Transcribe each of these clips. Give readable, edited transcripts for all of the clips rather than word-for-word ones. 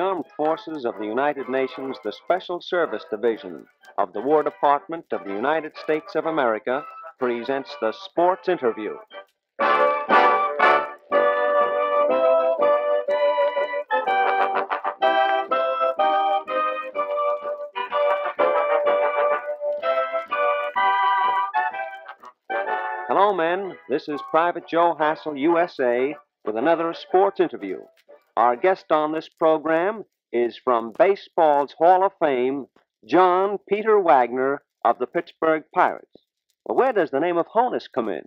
Armed Forces of the United Nations, the Special Service Division of the War Department of the United States of America presents the Sports Interview. Hello, men. This is Private Joe Hassel, USA, with another sports interview. Our guest on this program is from baseball's Hall of Fame, John Peter Wagner of the Pittsburgh Pirates. Well, where does the name of Honus come in?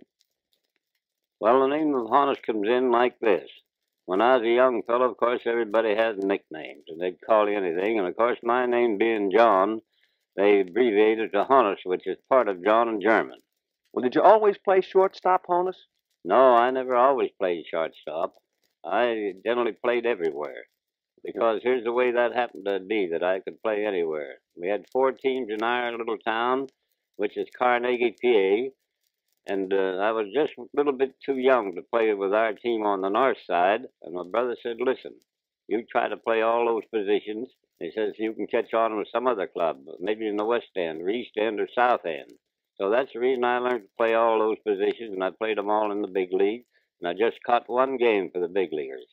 Well, the name of Honus comes in like this. When I was a young fellow, of course, everybody has nicknames, and they'd call you anything. And, of course, my name being John, they abbreviated to Honus, which is part of John in German. Well, did you always play shortstop, Honus? No, I never always played shortstop. I generally played everywhere. Because here's the way that happened to be, that I could play anywhere. We had 4 teams in our little town, which is Carnegie, PA. And I was just a little bit too young to play with our team on the north side. And my brother said, listen, you try to play all those positions. He says you can catch on with some other club, maybe in the west end, or east end, or south end. So that's the reason I learned to play all those positions, and I played them all in the big league. And I just caught one game for the big leaguers.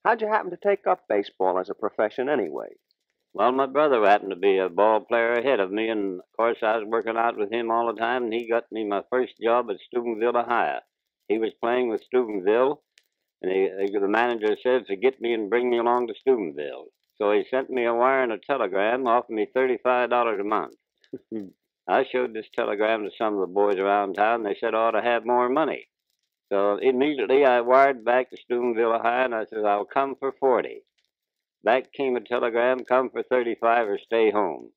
How'd you happen to take up baseball as a profession anyway? Well, my brother happened to be a ball player ahead of me, and of course I was working out with him all the time, and he got me my first job at Steubenville, Ohio. He was playing with Steubenville, and the manager said to get me and bring me along to Steubenville. So he sent me a wire and a telegram, offering me $35 a month. I showed this telegram to some of the boys around town, and they said I ought to have more money. So immediately I wired back to Steubenville, Ohio, and I said, I'll come for 40. Back came a telegram, come for 35 or stay home.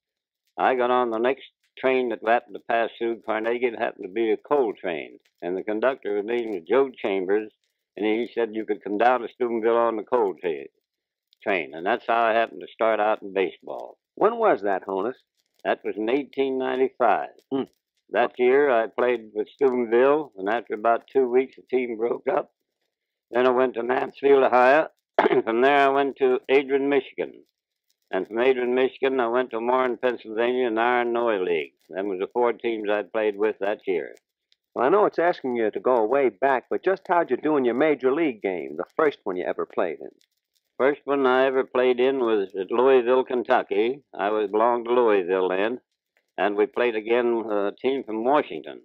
I got on the next train that happened to pass through Carnegie. It happened to be a coal train. And the conductor, his name was Joe Chambers, and he said you could come down to Steubenville on the coal train. And that's how I happened to start out in baseball. When was that, Honus? That was in 1895. That year I played with Steubenville, and after about 2 weeks the team broke up. Then I went to Mansfield, Ohio. From there I went to Adrian, Michigan. And from Adrian, Michigan, I went to Warren, Pennsylvania, and Iron Noy League. Them was the 4 teams I played with that year. Well, I know it's asking you to go way back, but just how'd you do in your major league game, the first one you ever played in? First one I ever played in was at Louisville, Kentucky. I belonged to Louisville then. And we played again a team from Washington.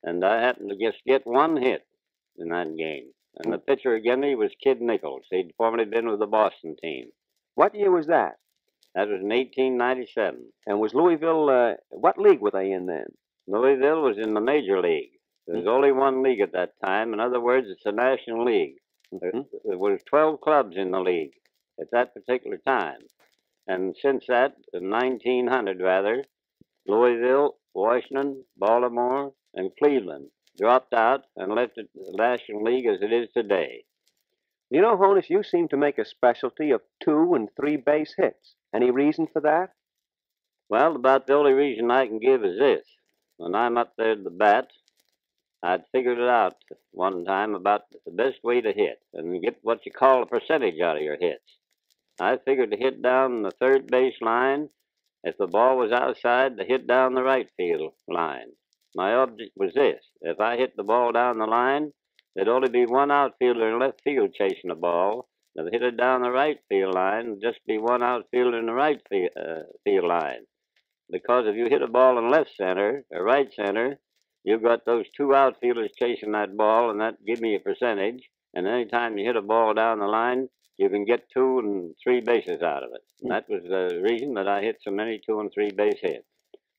And I happened to just get 1 hit in that game. And the pitcher again, he was Kid Nichols. He'd formerly been with the Boston team. What year was that? That was in 1897. And was Louisville, what league were they in then? Louisville was in the major league. There was only 1 league at that time. In other words, it's a national league. There was 12 clubs in the league at that particular time. And since that, in 1900 rather, Louisville, Washington, Baltimore, and Cleveland dropped out and left the National League as it is today. You know, Honus, you seem to make a specialty of 2 and 3 base hits. Any reason for that? Well, about the only reason I can give is this. When I'm up there at the bat, I'd figured it out one time about the best way to hit and get what you call a percentage out of your hits. I figured to hit down the third base line. If the ball was outside, to hit down the right field line. My object was this. If I hit the ball down the line, there'd only be 1 outfielder in left field chasing the ball. If I hit it down the right field line, there'd just be 1 outfielder in the right field line. Because if you hit a ball in left center or right center, you've got those 2 outfielders chasing that ball, and that give me a percentage. And anytime you hit a ball down the line, you can get 2 and 3 bases out of it. And that was the reason that I hit so many 2 and 3 base hits.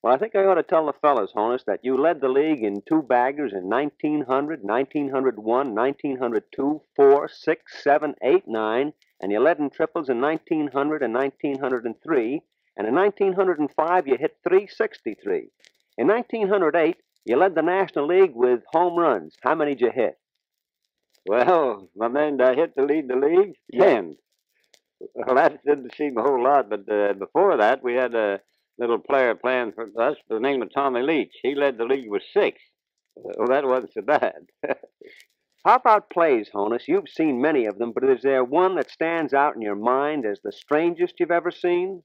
Well, I think I ought to tell the fellas, Honus, that you led the league in 2-baggers in 1900, 1901, 1902, 4, 6, 7, 8, 9, and you led in triples in 1900 and 1903, and in 1905 you hit 363. In 1908, you led the National League with home runs. How many did you hit? Well, my man, I hit to lead the league? 10. Well, that didn't seem a whole lot, but before that, we had a little player playing for us by the name of Tommy Leach. He led the league with 6. Well, that wasn't so bad. How about plays, Honus? You've seen many of them, but is there one that stands out in your mind as the strangest you've ever seen?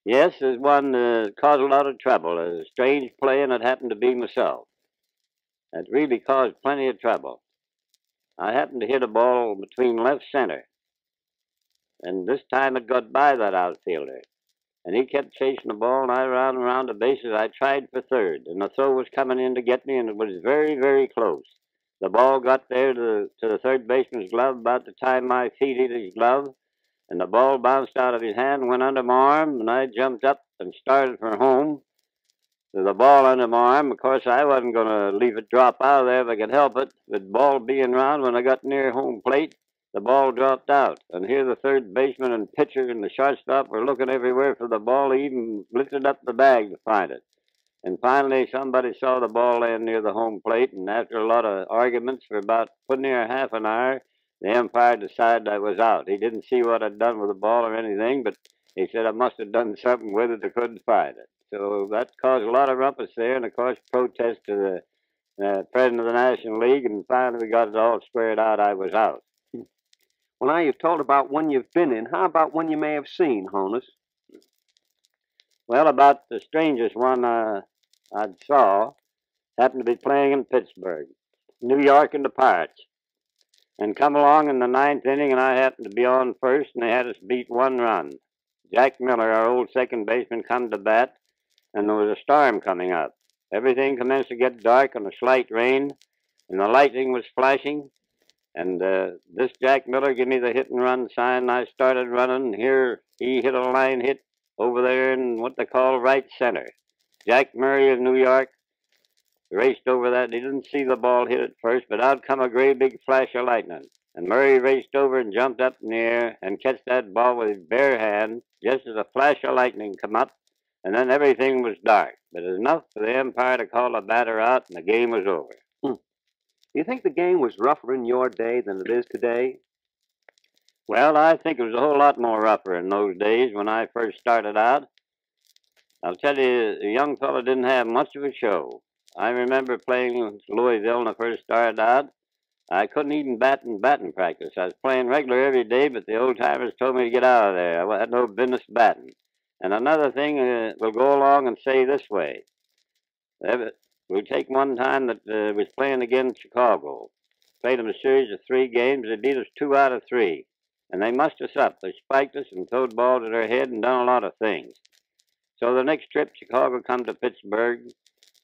Yes, there's one that caused a lot of trouble. A strange play, and it happened to be myself. It really caused plenty of trouble. I happened to hit a ball between left center, and this time it got by that outfielder. And he kept chasing the ball, and I ran around the bases. I tried for third, and the throw was coming in to get me, and it was very, very close. The ball got there to the third baseman's glove about the time my feet hit his glove, and the ball bounced out of his hand and went under my arm, and I jumped up and started for home. With the ball under my arm, of course, I wasn't going to leave it drop out of there if I could help it. The ball being round, when I got near home plate, the ball dropped out. And here the third baseman and pitcher and the shortstop were looking everywhere for the ball. They even lifted up the bag to find it. And finally, somebody saw the ball laying near the home plate, and after a lot of arguments for about putting near half an hour, the umpire decided I was out. He didn't see what I'd done with the ball or anything, but he said I must have done something with it that couldn't find it. So that caused a lot of rumpus there, and of course, protest to the president of the National League, and finally we got it all squared out. I was out. Well, now you've told about one you've been in. How about one you may have seen, Honus? Well, about the strangest one I saw happened to be playing in Pittsburgh, New York, and the Pirates. And come along in the ninth inning, and I happened to be on first, and they had us beat 1 run. Jack Miller, our old second baseman, come to bat, and there was a storm coming up. Everything commenced to get dark and a slight rain, and the lightning was flashing. And this Jack Miller gave me the hit and run sign, and I started running. And here he hit a line hit over there in what they call right center. Jack Murray of New York raced over that. He didn't see the ball hit at first, but out come a great big flash of lightning. And Murray raced over and jumped up in the air and catch that ball with his bare hand just as a flash of lightning come up, and then everything was dark. But it was enough for the umpire to call the batter out, and the game was over. Do you think the game was rougher in your day than it is today? Well, I think it was a whole lot more rougher in those days when I first started out. I'll tell you, the young fellow didn't have much of a show. I remember playing with Louisville when I first started out. I couldn't even bat in batting practice. I was playing regular every day, but the old timers told me to get out of there. I had no business batting. And another thing, we'll go along and say this way. We'll take one time that was playing against Chicago. Played them a series of 3 games. They beat us 2 out of 3. And they mussed us up. They spiked us and throwed balls at our head and done a lot of things. So the next trip, Chicago come to Pittsburgh.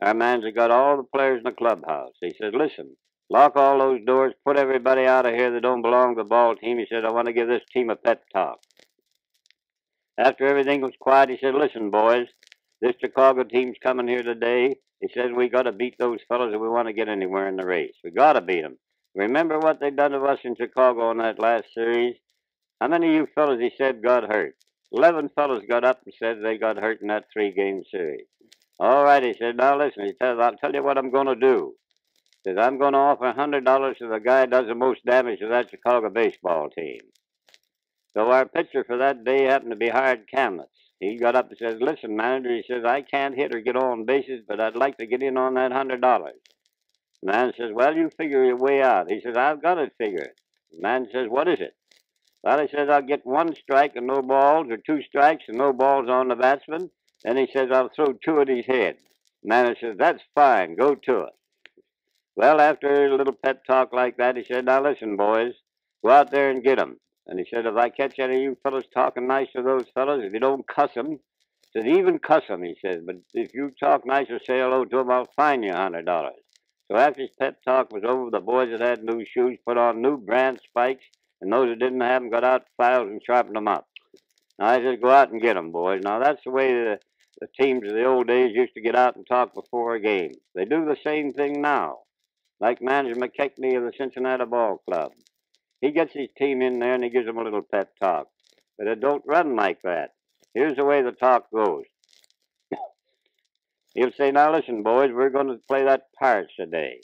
Our manager got all the players in the clubhouse. He said, listen, lock all those doors, put everybody out of here that don't belong to the ball team. He said, I want to give this team a pep talk. After everything was quiet, he said, listen, boys, this Chicago team's coming here today. He said, we got to beat those fellows if we want to get anywhere in the race. We got to beat them. Remember what they done to us in Chicago in that last series? How many of you fellows, he said, got hurt? 11 fellows got up and said they got hurt in that 3-game series. All right, he said, now listen, he said, I'll tell you what I'm going to do. He says, I'm going to offer $100 to the guy who does the most damage to that Chicago baseball team. So our pitcher for that day happened to be Hired Camlett. He got up and says, listen, manager, he says, I can't hit or get on bases, but I'd like to get in on that $100. The man says, well, you figure your way out. He says, I've got it figured. The man says, what is it? Well, he says, I'll get 1 strike and no balls, or 2 strikes and no balls on the batsman. Then he says, I'll throw 2 at his head. The manager says, that's fine, go to it. Well, after a little pep talk like that, he said, now listen, boys, go out there and get 'em. And he said, if I catch any of you fellows talking nice to those fellows, if you don't cuss 'em, he said, even cuss 'em, he said, but if you talk nice or say hello to 'em, I'll fine you $100. So after his pep talk was over, the boys that had new shoes put on new brand spikes, and those that didn't have 'em got out files and sharpened 'em up. Now I said, go out and get 'em, boys. Now that's the way the teams of the old days used to get out and talk before a game. They do the same thing now. Like manager McKechnie of the Cincinnati Ball Club. He gets his team in there and he gives them a little pep talk. But it don't run like that. Here's the way the talk goes. He'll say, now listen, boys, we're going to play that Pirates today.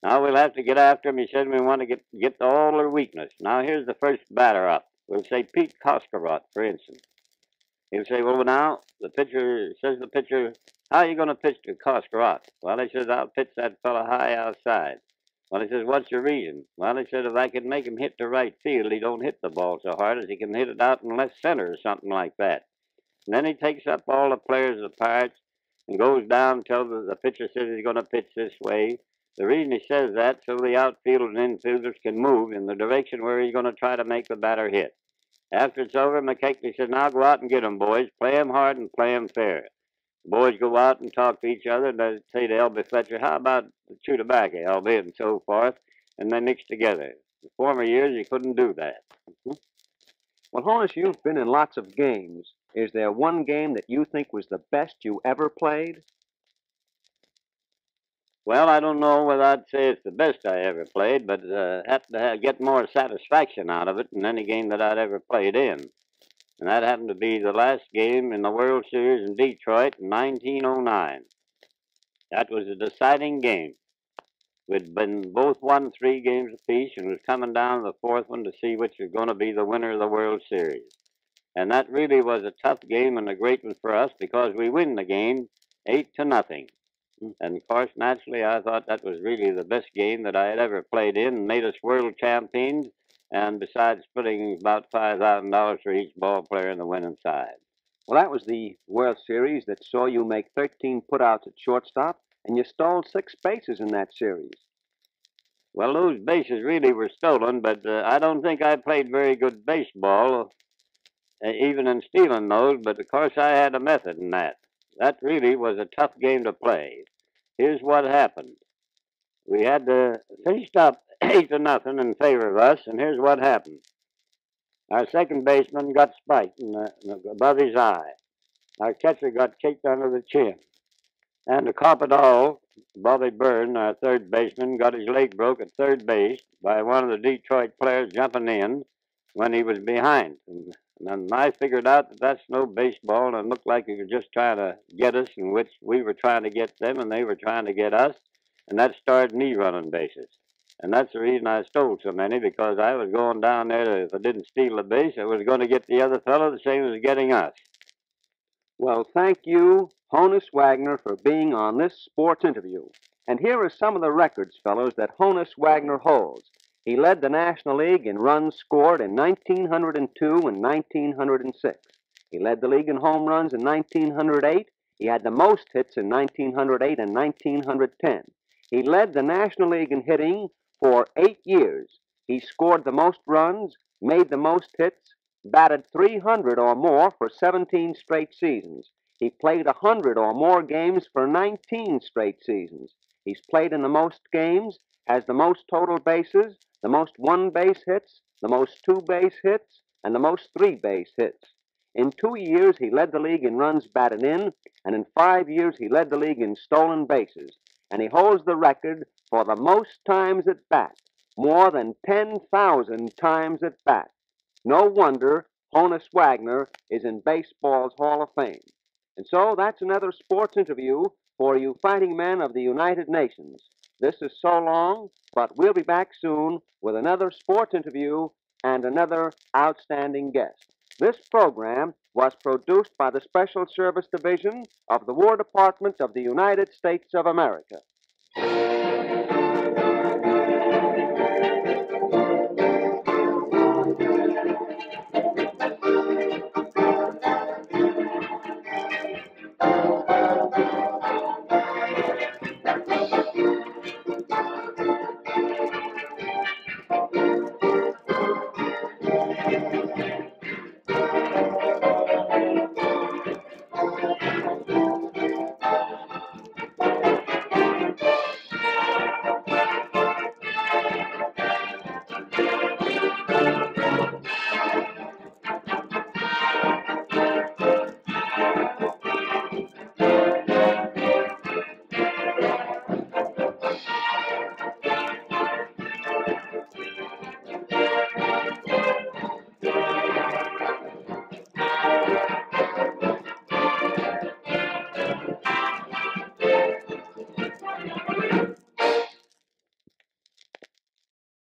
Now we'll have to get after them. He said we want to get all their weakness. Now here's the first batter up. We'll say Pete Koskarot, for instance. He'll say, well, now, the pitcher, how are you going to pitch to Koskarot? Well, he says, I'll pitch that fella high outside. Well, he says, what's your reason? Well, he said, if I can make him hit the right field, he don't hit the ball so hard as he can hit it out in left center or something like that. And then he takes up all the players of the Pirates and goes down until the pitcher says he's going to pitch this way. The reason he says that so the outfielders and infielders can move in the direction where he's going to try to make the batter hit. After it's over, McKechnie says, now go out and get 'em, boys. Play 'em hard and play 'em fair. The boys go out and talk to each other, and they say to L.B. Fletcher, how about chew tobacco, L.B., and so forth, and they mix together. In former years, you couldn't do that. Well, Honus, you've been in lots of games. Is there one game that you think was the best you ever played? Well, I don't know whether I'd say it's the best I ever played, but had to get more satisfaction out of it than any game that I'd ever played in. And that happened to be the last game in the World Series in Detroit in 1909. That was a deciding game. We'd been both won 3 games apiece and was coming down to the fourth one to see which was going to be the winner of the World Series. And that really was a tough game and a great one for us because we win the game 8-0. And of course, naturally, I thought that was really the best game that I had ever played in and made us world champions. And besides putting about $5,000 for each ball player in the winning side. Well, that was the World Series that saw you make 13 putouts at shortstop, and you stole 6 bases in that series. Well, those bases really were stolen, but I don't think I played very good baseball, even in stealing those. But of course, I had a method in that. That really was a tough game to play. Here's what happened. We had finished up 8-0 in favor of us, and here's what happened. Our second baseman got spiked above his eye. Our catcher got kicked under the chin. And to top it all, Bobby Byrne, our third baseman, got his leg broke at third base by one of the Detroit players jumping in when he was behind. And then I figured out that that's no baseball, and it looked like he was just trying to get us, in which we were trying to get them, and they were trying to get us. And that started me running bases. And that's the reason I stole so many, because I was going down there, if I didn't steal the base, I was going to get the other fellow the same as getting us. Well, thank you, Honus Wagner, for being on this sports interview. And here are some of the records, fellows, that Honus Wagner holds. He led the National League in runs scored in 1902 and 1906. He led the league in home runs in 1908. He had the most hits in 1908 and 1910. He led the National League in hitting for 8 years. He scored the most runs, made the most hits, batted .300 or more for 17 straight seasons. He played 100 or more games for 19 straight seasons. He's played in the most games, has the most total bases, the most one-base hits, the most two-base hits, and the most three-base hits. In 2 years, he led the league in runs batted in, and in 5 years, he led the league in stolen bases. And he holds the record for the most times at bat, more than 10,000 times at bat. No wonder Honus Wagner is in baseball's Hall of Fame. And so that's another sports interview for you fighting men of the United Nations. This is so long, but we'll be back soon with another sports interview and another outstanding guest. This program was produced by the Special Service Division of the War Department of the United States of America.